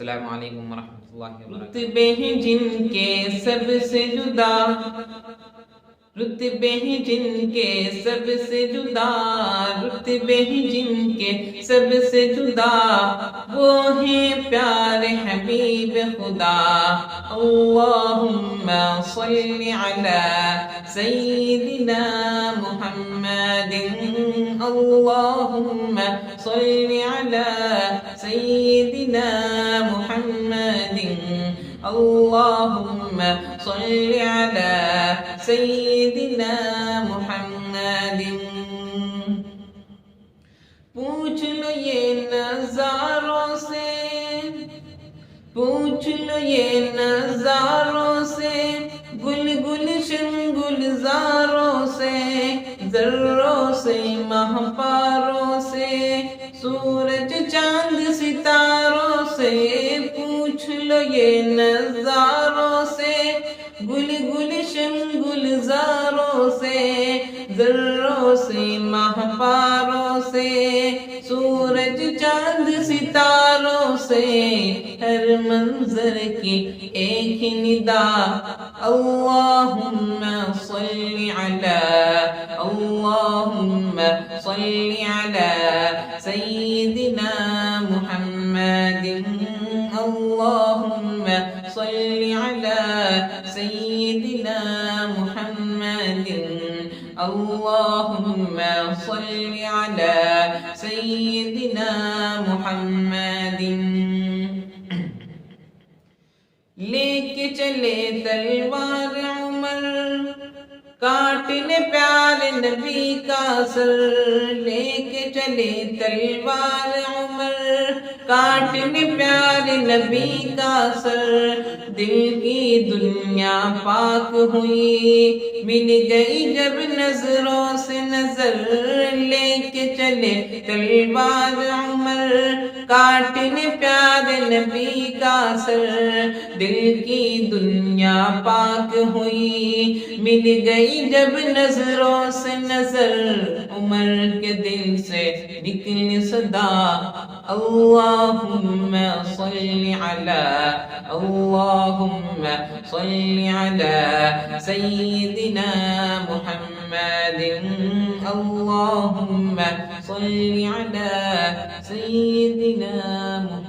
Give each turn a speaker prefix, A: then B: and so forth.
A: السلام علیکم ورحمۃ اللہ وبرکاتہ۔
B: رتبے ہیں جن کے سب سے جدا، رتبے ہیں جن کے سب سے جدا، رتبے ہیں جن کے سب سے جدا، وہ ہیں پیارے حبیب خدا۔ اللہم صل علی سیدنا محمد، اللہم صل علی سیدنا محمد، اللہم صل علی سیدنا محمد۔ پوچھ لو یہ نظاروں سے، پوچھ لو یہ نظاروں سے، گل گلشن گلزاروں سے، ذروں سے ماہ پاروں سے، سورج چاند ستاروں سے۔ پوچھ لو یہ نظاروں سے، گل گلشن گلزاروں سے، ذروں سے ماہ پاروں سے، سورج چاند ستاروں سے، ہر منظر کی ایک ندا۔ اللہم صل علی، اللہم صل علی سیدنا محمد، اللہم صل علی سیدنا محمد، اللہم صل علی سیدنا محمد۔ لے کے چلے تلوار عمر، کاٹنے پیارے نبی کا سر، لے کے چلے تلوار عمر، کاٹنے پیارے نبی کا سر۔ دل کی دنیا پاک ہوئی، مل گئی جب نظروں سے نظر، لے کے چلے تلوار عمر، کاٹنے پیارے نبی کا سر۔ دل کی دنیا پاک ہوئی، مل گئی جب نظروں سے نظر، عمر کے دل سے نکلی صدا۔ اللہم صل علی، اللہم صل علی سیدنا محمد، اللہم صل علی سیدنا محمد۔